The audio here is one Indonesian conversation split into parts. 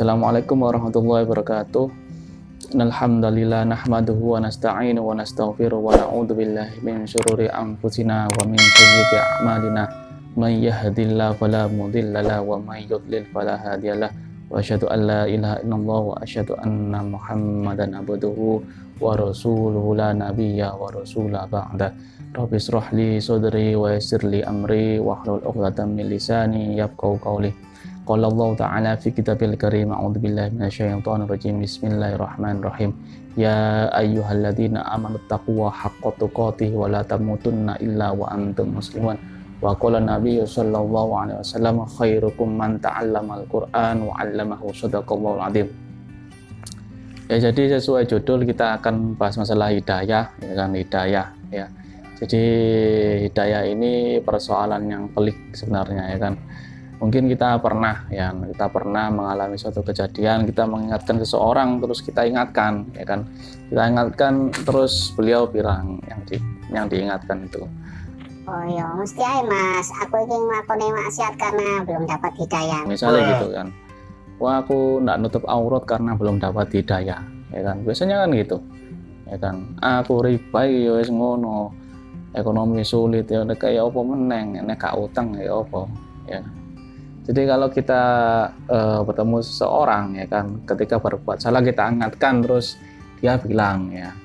Assalamualaikum warahmatullahi wabarakatuh. Alhamdulillah nahmaduhu wa nasta'inu wa nastaghfiruh wa na'udzu billahi min syururi anfusina wa min sayyiati a'malina. May yahdihillahu fala mudilla lahu wa may yudlil fala hadiyalah. Wa asyhadu an la ilaha illallah wa asyhadu anna Muhammadan abduhu wa rasuluhu la nabiyya wa rasula ba'da. Rabbi shrah li sadri wa yassir li amri wa hlul 'uqdatam min lisani yafqahu qawli. Qala Allah Ta'ala fi kitabil karim, a'udzu billahi minasyaitonir rajim. Bismillahirrahmanirrahim. Ya ayyuhalladzina amanu taqullaha haqqa tuqatih wa la tamutunna illa wa antum muslimun. Wa qala Nabiyyu sallallahu alaihi wasallam khairukum man ta'allamal Qur'an wa 'allamahu. Shadaqallahul azim. Ya, jadi sesuai judul kita akan bahas masalah hidayah, ya kan, hidayah ya. Jadi hidayah ini persoalan yang pelik sebenarnya, ya kan. Mungkin kita pernah mengalami suatu kejadian, kita mengingatkan seseorang, terus kita ingatkan, ya kan, kita ingatkan, terus beliau bilang yang diingatkan itu, oh ya mesti aja mas, aku ingin melakukan maksiat karena belum dapat hidayah, misalnya gitu kan. Wah, aku nggak nutup aurat karena belum dapat hidayah, ya kan, biasanya kan gitu, ya kan. Aku riba ya wis ngono, ekonomi sulit ya kayak apa meneng, nek gak utang ya apa, ya. Jadi kalau kita bertemu seseorang, ya kan, ketika berbuat salah kita ingatkan, terus dia bilang ya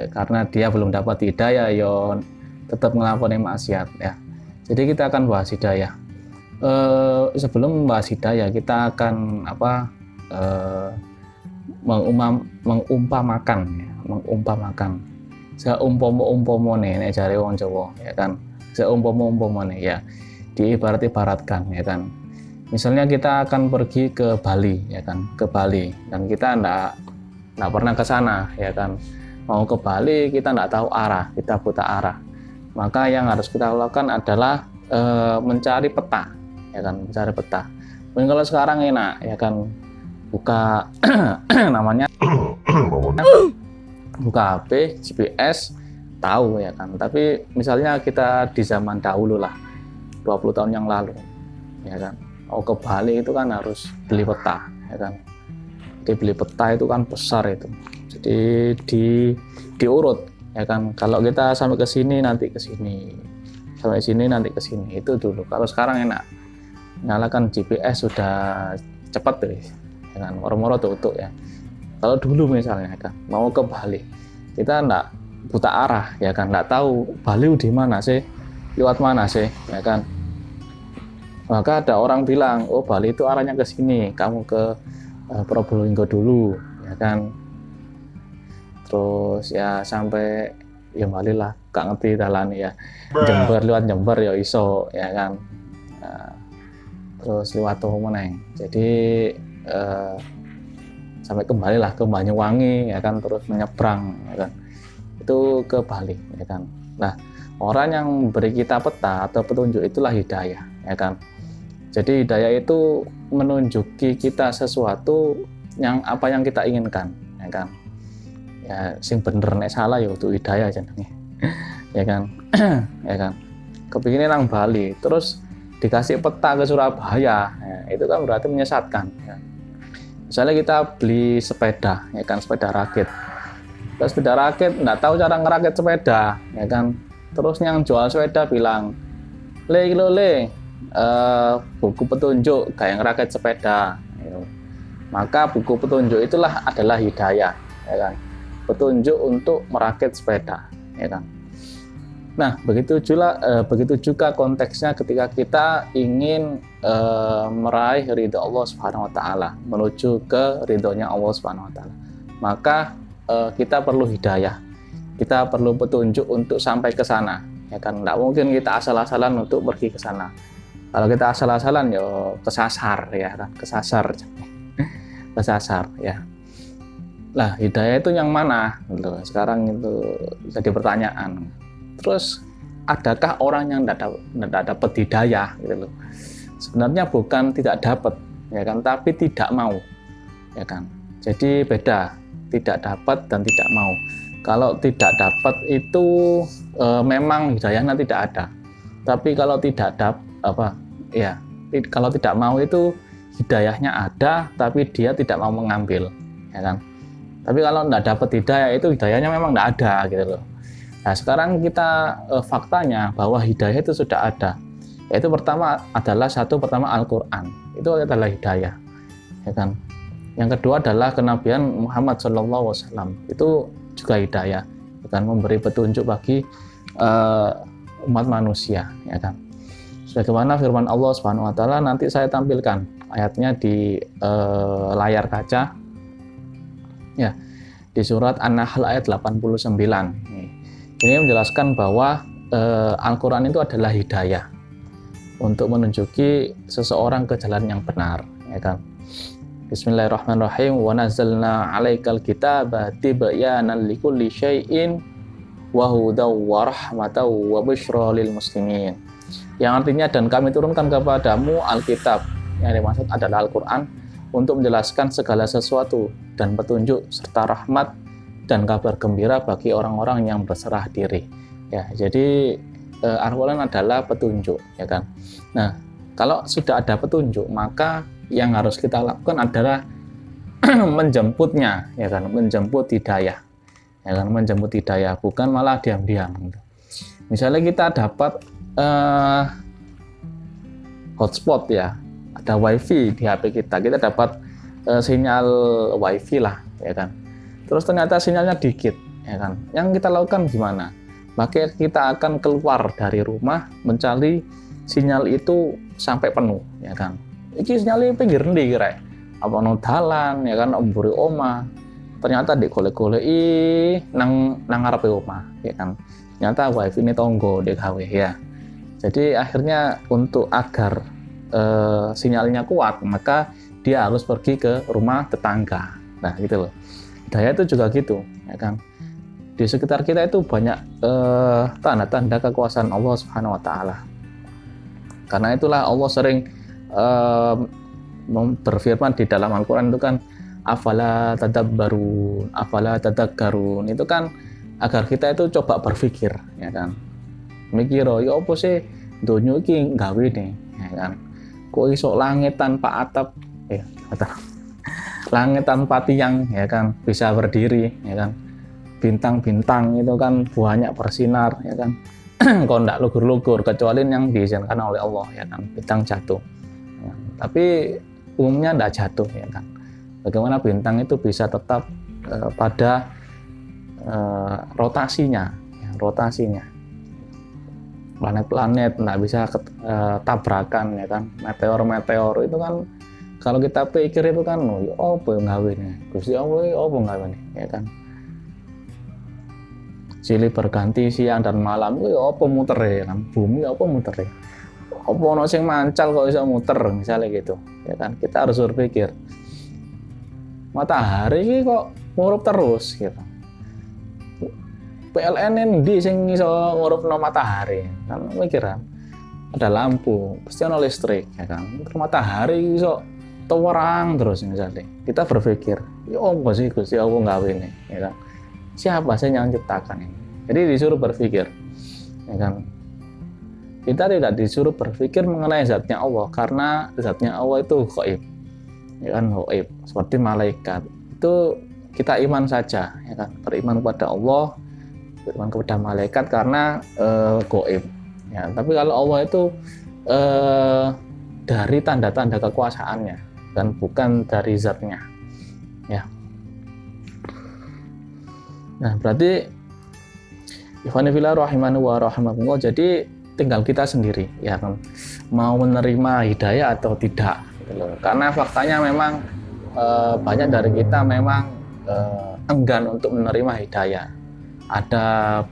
karena dia belum dapat hidayah ya tetap melakukan maksiat ya. Jadi kita akan bahas hidayah. Sebelum membahas hidayah kita akan mengumpamakan ya, mengumpamakan. Seumpama-umpamane nek jare wong Jawa, ya kan. Seumpama-umpamane ya. Diibarat-ibaratkan, ya kan. Misalnya kita akan pergi ke Bali, ya kan, ke Bali, dan kita enggak pernah ke sana, ya kan. Mau ke Bali kita enggak tahu arah, kita buta arah. Maka yang harus kita lakukan adalah mencari peta, ya kan, mencari peta. Mungkin kalau sekarang enak, ya kan, buka namanya buka HP, GPS, tahu, ya kan. Tapi misalnya kita di zaman dahulu lah, 20 tahun yang lalu, ya kan, mau ke Bali itu kan harus beli peta, ya kan. Jadi beli peta itu kan besar itu, jadi diurut, ya kan. Kalau kita sampai ke sini nanti ke sini, sampai sini nanti ke sini, itu dulu. Kalau sekarang enak, nyalakan GPS sudah cepat deh, ya kan, moro-moro tutup ya. Kalau dulu misalnya kan mau ke Bali, kita enggak buta arah, ya kan, enggak tahu Bali di mana sih, lewat mana sih, ya kan. Maka ada orang bilang, oh Bali itu arahnya ke sini, kamu ke Probolinggo dulu, ya kan. Terus ya sampai ya Bali lah, gak ngerti dalan ya. Jember, lewat Jember ya iso, ya kan. Nah, terus lewat Meneng. Jadi sampai kembali lah ke Banyuwangi, ya kan, terus menyeberang, ya kan. Itu ke Bali, ya kan. Nah, orang yang beri kita peta atau petunjuk itulah hidayah, ya kan. Jadi hidayah itu menunjuki kita sesuatu yang apa yang kita inginkan, ya kan. Ya sing bener nek salah ya itu hidayah jenenge. Ya kan. Ya kan. Kepingin nang Bali, terus dikasih peta ke Surabaya, ya, itu kan berarti menyesatkan, ya. Misalnya kita beli sepeda, ya kan, sepeda rakit. Terus sepeda rakit enggak tahu cara ngerakit sepeda, ya kan. Terus yang jual sepeda bilang, le, buku petunjuk kayak ngerakit sepeda, gitu. Maka buku petunjuk itulah adalah hidayah, ya kan, petunjuk untuk merakit sepeda, ya kan. Nah, begitu juga konteksnya ketika kita ingin meraih ridho Allah Subhanahu Wa Taala, menuju ke ridhonya Allah Subhanahu Wa Taala, maka kita perlu hidayah. Kita perlu petunjuk untuk sampai ke sana, ya kan. Nggak mungkin kita asal-asalan untuk pergi ke sana. Kalau kita asal-asalan ya kesasar, ya kan, kesasar, ya. Lah hidayah itu yang mana? Loh, sekarang itu jadi pertanyaan. Terus adakah orang yang tidak dapat hidayah? Gitu loh. Sebenarnya bukan tidak dapat, ya kan, tapi tidak mau, ya kan. Jadi beda, tidak dapat dan tidak mau. Kalau tidak dapat itu memang hidayahnya tidak ada. Tapi kalau tidak kalau tidak mau itu hidayahnya ada tapi dia tidak mau mengambil, ya kan. Tapi kalau tidak dapat hidayah itu hidayahnya memang tidak ada gitu loh. Nah sekarang kita faktanya bahwa hidayah itu sudah ada. Yaitu pertama Al-Quran, itu adalah hidayah, ya kan. Yang kedua adalah kenabian Muhammad SAW, itu juga hidayah, ya kan, memberi petunjuk bagi umat manusia, ya kan. Sebagaimana firman Allah Subhanahu Wa Taala, nanti saya tampilkan ayatnya di layar kaca, ya, di surat An-Nahl ayat 89. Ini menjelaskan bahwa Al-Quran itu adalah hidayah untuk menunjuki seseorang ke jalan yang benar, ya kan. Bismillahirrahmanirrahim. Wa nazzalna 'alaikal kitaba tibyanan likulli syai'in wa hudaw wa rahmataw wa busyra lil muslimin. Yang artinya, dan kami turunkan kepadamu Alkitab, yang dimaksud adalah Al-Quran, untuk menjelaskan segala sesuatu dan petunjuk serta rahmat dan kabar gembira bagi orang-orang yang berserah diri. Ya, jadi Al-Quran adalah petunjuk, ya kan. Nah, kalau sudah ada petunjuk, maka yang harus kita lakukan adalah menjemputnya, ya kan, menjemput hidayah, ya kan, menjemput hidayah, bukan malah diam-diam. Misalnya kita dapat hotspot, ya, ada wifi di HP kita dapat sinyal wifi lah, ya kan. Terus ternyata sinyalnya dikit, ya kan. Yang kita lakukan gimana? Maka kita akan keluar dari rumah mencari sinyal itu sampai penuh, ya kan. Iki sinyalnya pinggir ndi kira? Apa nang dalan, ya kan, omburi oma. Ternyata digolek-goleki nang ngarepe oma, ya kan. Ternyata wifi ini tonggo DKW, ya. Jadi akhirnya untuk agar sinyalnya kuat, maka dia harus pergi ke rumah tetangga. Nah, gitu loh. Hidayah itu juga gitu, ya kan. Di sekitar kita itu banyak tanda-tanda kekuasaan Allah Subhanahu Wa Taala. Karena itulah Allah sering berfirman di dalam Al-Quran itu kan, afala tadabbarun, afala tadakkarun, itu kan agar kita itu coba berpikir, ya kan. Mikir, ya apa sih donya iki gawe nih, ya kan. Kok iso langit tanpa atap, langit tanpa tiang, ya kan, bisa berdiri, ya kan. Bintang-bintang itu kan banyak bersinar, ya kan. Kok enggak lugur-lugur kecuali yang diizinkan oleh Allah, ya kan. Bintang jatuh, ya. Tapi umumnya enggak jatuh, ya kan. Bagaimana bintang itu bisa tetap pada rotasinya, ya, rotasinya. Planet-planet enggak bisa tabrakan, ya kan. Meteor-meteor itu kan kalau kita pikir itu kan, ya apa yang gawe nih, Gusti Allah apa gawe nih, ya kan. Silih berganti siang dan malam, itu apa muter, ya kan, bumi apa muter, apa ono sing mancal kok bisa muter, misalnya gitu, ya kan. Kita harus berpikir, matahari ini kok ngurup terus, gitu. PLN ini sing iso ngurupno matahari, kan mikiran, ada lampu, pasti ono listrik, ya kan. Matahari iso terang terus, misalnya. Kita berpikir, ya apa sih Gusti Allah gawe ini, ya kan. Siapa sih yang menciptakan ini? Jadi disuruh berpikir, ya kan. Kita tidak disuruh berpikir mengenai zatnya Allah, karena zatnya Allah itu gaib, ya kan, gaib. Seperti malaikat itu kita iman saja, ya kan, beriman kepada Allah, beriman kepada malaikat karena gaib. Ya, tapi kalau Allah itu dari tanda-tanda kekuasaannya dan bukan dari zatnya, ya. Nah, berarti Ikhwanifillah rahimani wa rahimakumullah, jadi tinggal kita sendiri, ya kan, mau menerima hidayah atau tidak, gitu loh. Karena faktanya memang banyak dari kita memang enggan untuk menerima hidayah. Ada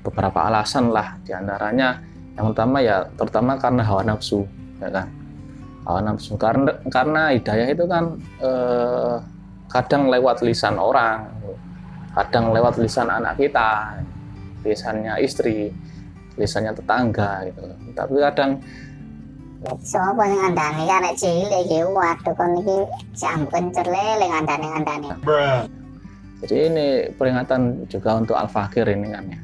beberapa alasan lah, diantaranya yang pertama ya terutama karena hawa nafsu, ya kan, hawa nafsu. Karena hidayah itu kan kadang lewat lisan orang, kadang lewat lisan anak kita, lisannya istri, lisannya tetangga, gitu. Tapi kadang sapa sing ngandani arek cilik iki, waduh kon iki jam kencer lele ngandani. Jadi ini peringatan juga untuk al-fakir ini kan, ya.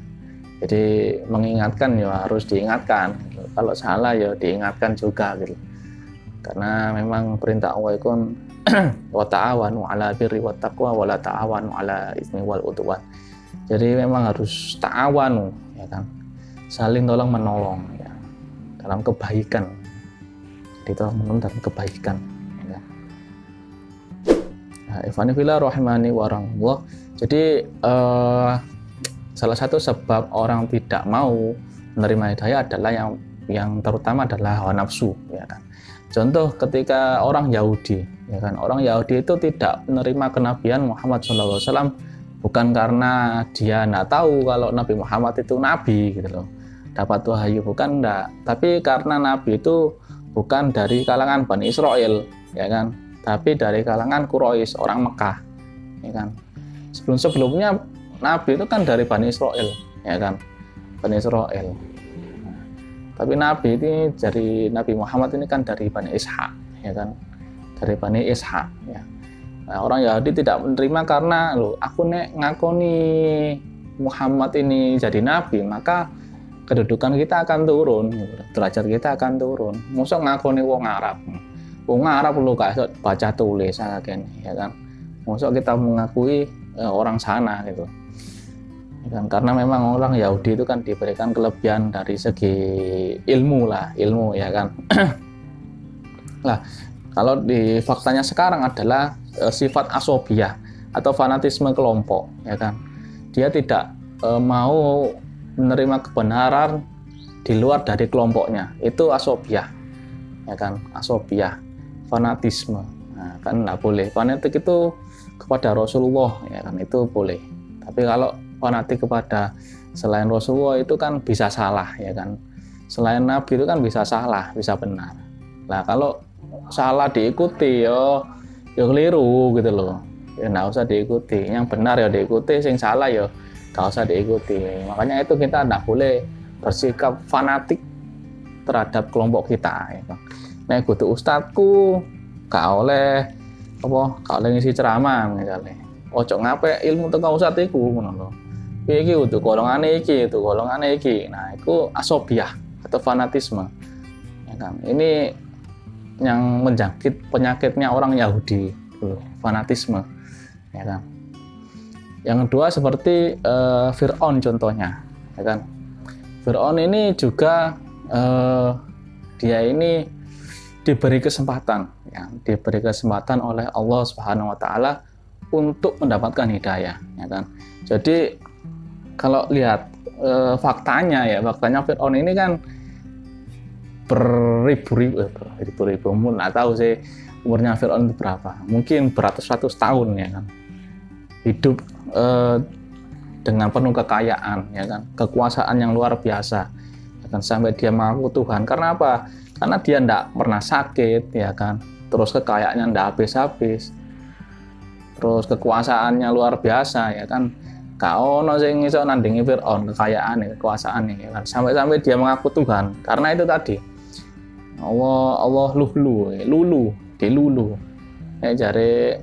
Jadi mengingatkan ya harus diingatkan, gitu. Kalau salah ya diingatkan juga, gitu. Karena memang perintah Allah itu wa ta'awanu 'ala birri wat taqwa wa la ta'awanu 'ala ismi wal udwan. Jadi memang harus ta'awanu, ya kan, saling tolong menolong ya, dalam kebaikan. Jadi tolong menolong dalam kebaikan ya. Nah, ikhwani fillah rahimani wa rahmatullah. Jadi salah satu sebab orang tidak mau menerima hidayah adalah yang terutama adalah hawa nafsu, ya kan. Contoh ketika orang Yahudi, ya kan, orang Yahudi itu tidak menerima kenabian Muhammad SAW bukan karena dia tidak tahu kalau Nabi Muhammad itu nabi gitu loh, dapat wahyu, bukan, enggak, tapi karena nabi itu bukan dari kalangan Bani Israel, ya kan, tapi dari kalangan Quraisy, orang Mekah, ya kan. Sebelumnya nabi itu kan dari Bani Israel, ya kan, Bani Israel. Tapi nabi ini dari Nabi Muhammad ini kan dari Bani Ishaq, ya kan, dari Bani Ishaq ya. Nah, orang Yahudi tidak menerima karena aku ngakoni Muhammad ini jadi nabi, maka kedudukan kita akan turun, derajat kita akan turun. Mosok ngakoni wong Arab lu gak baca tulis kan, ya kan. Mosok kita mengakui orang sana gitu. Ya kan? Karena memang orang Yahudi itu kan diberikan kelebihan dari segi ilmu ya kan. Lah, kalau di faktanya sekarang adalah sifat asobiyah atau fanatisme kelompok, ya kan. Dia tidak mau menerima kebenaran di luar dari kelompoknya. Itu asobiyah, ya kan, asobiyah, fanatisme. Nah, kan nggak boleh. Fanatik itu kepada Rasulullah, ya kan, itu boleh. Tapi kalau fanatik kepada selain Rasulullah itu kan bisa salah, ya kan. Selain Nabi itu kan bisa salah, bisa benar. Nah, kalau salah diikuti ya keliru gitu loh. Ya nggak usah diikuti. Yang benar ya diikuti, yang salah ya nggak usah diikuti. Makanya itu kita nggak boleh bersikap fanatik terhadap kelompok kita, ya kan. Nah, kudu ustadku gak oleh ngisi ceramah misalnya. Ojo ngape ilmu teko ustad iku ngono lho. Iki untuk golongane iki. Nah, itu asobiah atau fanatisme. Ya kan? Ini yang menjangkit penyakitnya orang Yahudi, fanatisme. Ya kan? Yang kedua seperti Fir'aun contohnya, ya kan? Fir'aun ini juga dia ini diberi kesempatan, ya, diberi kesempatan oleh Allah Subhanahu wa taala untuk mendapatkan hidayah, ya kan. Jadi kalau lihat faktanya Fir'aun ini kan beribu-ribu, nggak tahu sih umurnya Fir'aun itu berapa, mungkin beratus-ratus tahun, ya kan, hidup dengan penuh kekayaan, ya kan, kekuasaan yang luar biasa, ya kan, sampai dia mengaku Tuhan. Karena apa? Karena dia tidak pernah sakit, ya kan, terus kekayaannya tidak habis-habis, terus kekuasaannya luar biasa, ya kan. Gak ono sing iso nandingi Fir'aun kekayaan, kekuasaan, ya kan, sampai dia mengaku Tuhan. Karena itu tadi Allah lulu. Ya, jare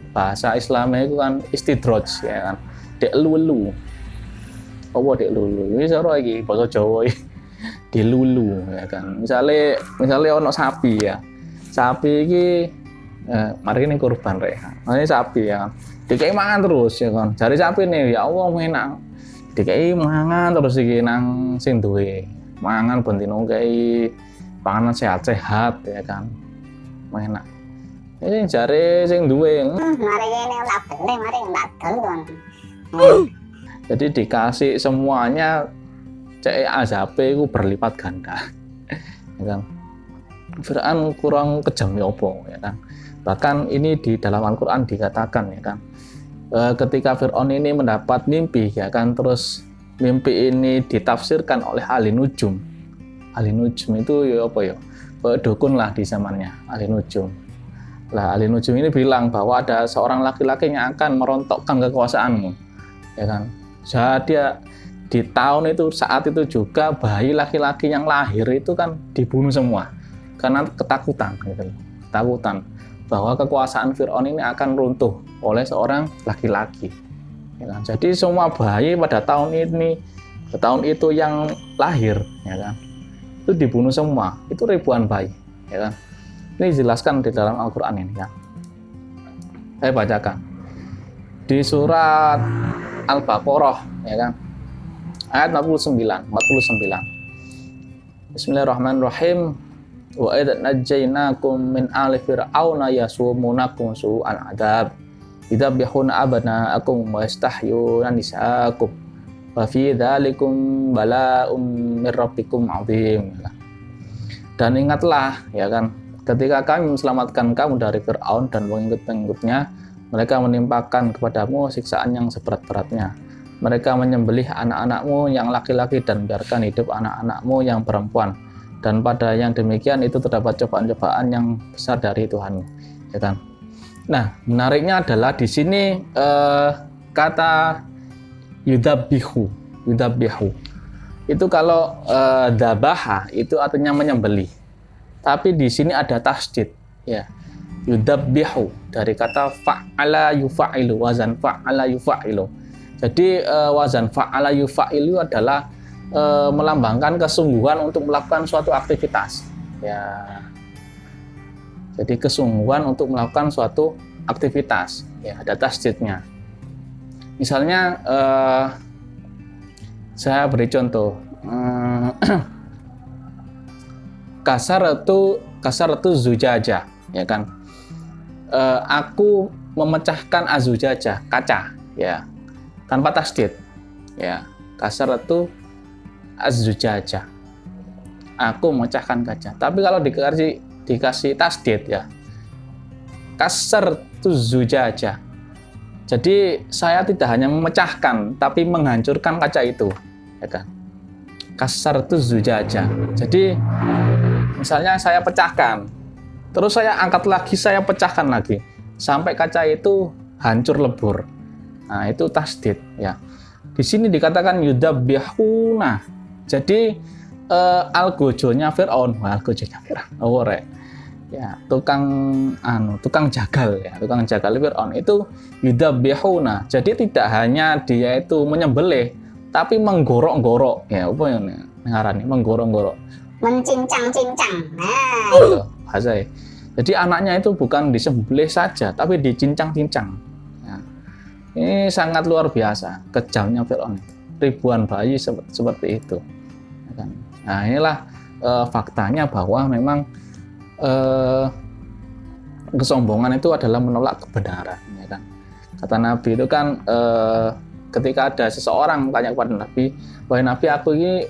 bahasa Islamnya itu kan istidroj, ya kan, dek lulu. Apa dek lulu? Ini cara iki bahasa Jawa iki. Dilulu, ya kan. Misalnya ono sapi, ya. Sapi iki mari ini kurban rek. Ini sapi, ya kan. Dikai mangan terus, ya kan. Jare sapi nih, ya Allah enak. Dikai mangan terus iki nang sing duwe. Mangan ben dino kei panganan sehat-sehat, ya kan. Enak. Ini jare sing duwe. Mari kene ora bening, mari ndak dol. Jadi dikasih semuanya, cek azabe itu berlipat ganda, ya kan. Fir'aun kurang kejam ya apa, ya kan. Bahkan ini di dalam Al-Quran dikatakan, ya kan, ketika Fir'aun ini mendapat mimpi, ya kan, terus mimpi ini ditafsirkan oleh ahli nujum. Ahli nujum itu ya apa ya, dukun lah di zamannya, ahli nujum. Lah ahli nujum ini bilang bahwa ada seorang laki-laki yang akan merontokkan kekuasaanmu, ya kan. Jadi di tahun itu, saat itu juga bayi laki-laki yang lahir itu kan dibunuh semua karena ketakutan, gitu. Ketakutan bahwa kekuasaan Fir'aun ini akan runtuh oleh seorang laki-laki, ya kan. Jadi semua bayi pada tahun itu yang lahir, ya kan, itu dibunuh semua. Itu ribuan bayi, ya kan. Ini dijelaskan di dalam Al-Quran ini ya. Saya bacakan di surat Al-Baqarah ya kan, ayat 49. Bismillahirrahmanirrahim. Wa idz najjaynakum min ali fir'auna yasumunakum su'al adzab yudabbihuna abna'akum wa yastahyuna nisa'akum wa fi dzalikum bala'un mir rabbikum 'adzim. Dan ingatlah ya kan, ketika kami menyelamatkan kamu dari Fir'aun dan pengikut-pengikutnya, mereka menimpakan kepadamu siksaan yang seberat-beratnya. Mereka menyembelih anak-anakmu yang laki-laki dan biarkan hidup anak-anakmu yang perempuan. Dan pada yang demikian itu terdapat cobaan-cobaan yang besar dari Tuhanmu, ya kan? Nah, menariknya adalah di sini kata yudabbihu itu kalau dabaha itu artinya menyembelih. Tapi di sini ada tasdid, ya. Yudabbihu dari kata fa'ala yufa'ilu, wazan fa'ala yufa'ilu. Jadi wazan fa'ala yufa'ilu adalah melambangkan kesungguhan untuk melakukan suatu aktivitas, ya. Jadi kesungguhan untuk melakukan suatu aktivitas, ya, ada tasdidnya. Misalnya saya beri contoh, kasaratu zujajah, ya kan. Aku memecahkan azujajah, kaca, ya, tanpa tasdid, ya. Kasaratu azujajah, aku memecahkan kaca. Tapi kalau dikasih tasdid, ya, kasartu zujajah. Jadi saya tidak hanya memecahkan, tapi menghancurkan kaca itu, ya kan. Kasartu zujajah. Jadi misalnya saya pecahkan, terus saya angkat lagi, saya pecahkan lagi, sampai kaca itu hancur lebur. Nah, itu tasdid, ya. Di sini dikatakan yudabbihuna. Jadi algojonya Fir'aun, ya, tukang jagal, ya, tukang jagal Fir'aun itu yudabbihuna. Jadi tidak hanya dia itu menyembelih, tapi menggorok-gorok, ya, apa yang ngarani menggorok-gorok, mencincang-cincang. Nah, itu bahasa. Jadi anaknya itu bukan disembelih saja, tapi dicincang-cincang. Ya. Ini sangat luar biasa kejamnya Fir'aun. Ribuan bayi seperti itu. Ya kan? Nah, inilah faktanya bahwa memang kesombongan itu adalah menolak kebenaran. Ya kan? Kata Nabi itu kan ketika ada seseorang tanya kepada Nabi, wahai Nabi, aku ini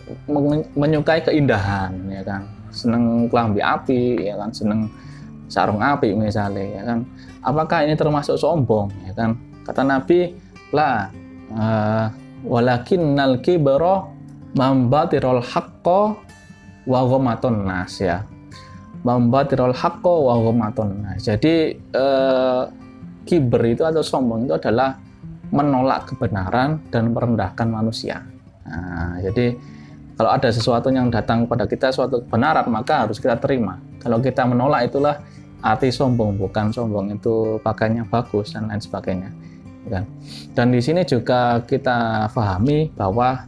menyukai keindahan, ya kan, seneng kelambi api, ya kan, seneng sarung api misalnya, ya kan, apakah ini termasuk sombong, ya kan? Kata Nabi, la, walakinnal kibra mambatirul haqqo wa ghamatun nas, ya, mambatirul haqqo wa ghamatun nas. Jadi kiber itu atau sombong itu adalah menolak kebenaran dan merendahkan manusia. Nah, jadi kalau ada sesuatu yang datang kepada kita, suatu kebenaran, maka harus kita terima. Kalau kita menolak, itulah arti sombong. Bukan sombong itu pakainya bagus dan lain sebagainya, kan? Dan di sini juga kita pahami bahwa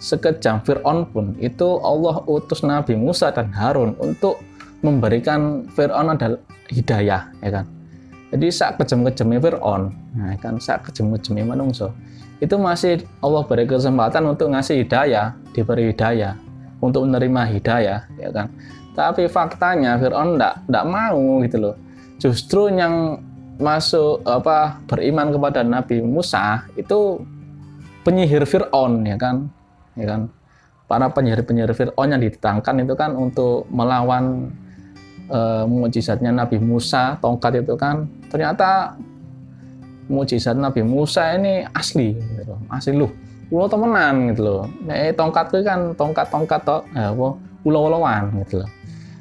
sekejam Fir'aun pun itu Allah utus Nabi Musa dan Harun untuk memberikan Fir'aun adalah hidayah, ya kan? Jadi saat kejem-kejemnya Fir'aun, nah kan, saat kejem-kejemnya manungso, itu masih Allah beri kesempatan untuk ngasih hidayah, diberi hidayah, untuk menerima hidayah, ya kan. Tapi faktanya Fir'aun enggak mau gitu loh. Justru yang masuk beriman kepada Nabi Musa itu penyihir Fir'aun, ya kan. Para penyihir Fir'aun yang ditantangkan itu kan untuk melawan mukjizatnya Nabi Musa, tongkat itu kan, ternyata mukjizat Nabi Musa ini asli, gitu loh. Asli loh, ulo temenan gitu loh. Tongkat itu kan tongkat ulo-uloan gitu loh.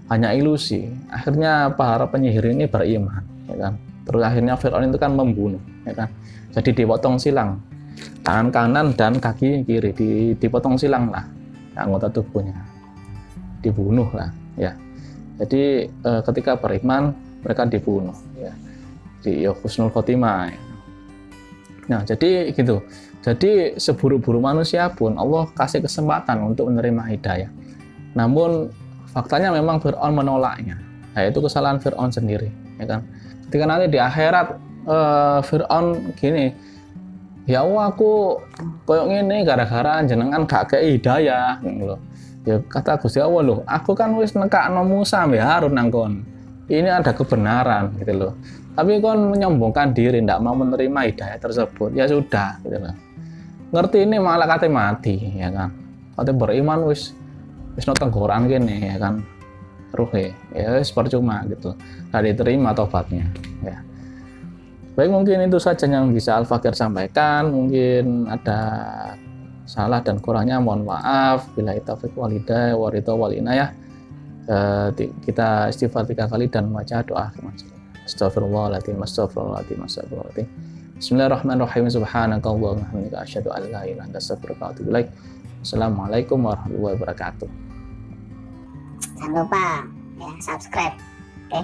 Hanya ilusi. Akhirnya para penyihir ini beriman, ya kan. Terus akhirnya Fir'aun itu kan membunuh, ya kan. Jadi dipotong silang, tangan kanan dan kaki kiri dipotong silang lah, anggota tubuhnya, dibunuh lah, ya. Jadi ketika beriman mereka dibunuh, ya, di husnul khotimah. Nah, jadi gitu. Jadi seburuk-buruk manusia pun Allah kasih kesempatan untuk menerima hidayah. Namun faktanya memang Fir'aun menolaknya. Nah, itu kesalahan Fir'aun sendiri, ya kan. Ketika nanti di akhirat Fir'aun gini, ya Allah aku koyok ngene gara-gara jenengan gak kei hidayah gitu loh. Ya kata Gusti Allah loh, aku kan wis nekakno Musa mbek Harun nangkon. Ini ada kebenaran gitu loh. Tapi kon menyombongkan diri, tidak mau menerima hidayah tersebut. Ya sudah gitu loh. Ngerti ini malah kate mati, ya kan. Kate beriman wis no tenggoran gini, ya kan. Ruhe, ya wis percuma gitu. Gak diterima tobatnya, ya. Baik, mungkin itu saja yang bisa Al-Fakir sampaikan. Mungkin ada salah dan kurangnya mohon maaf. Billahi taufiq wal hidayah wa ridha wal inayah. Kita istighfar 3 kali dan membaca doa akhir. Astagfirullahaladzim, astagfirullahaladzim, astagfirullahaladzim. Bismillahirrahmanirrahim. Subhanakallahumma wa bihamdika asyhadu an la ilaha illa anta astaghfiruka wa atubu ilaik. Assalamualaikum warahmatullahi wabarakatuh. Jangan lupa ya subscribe. Oke.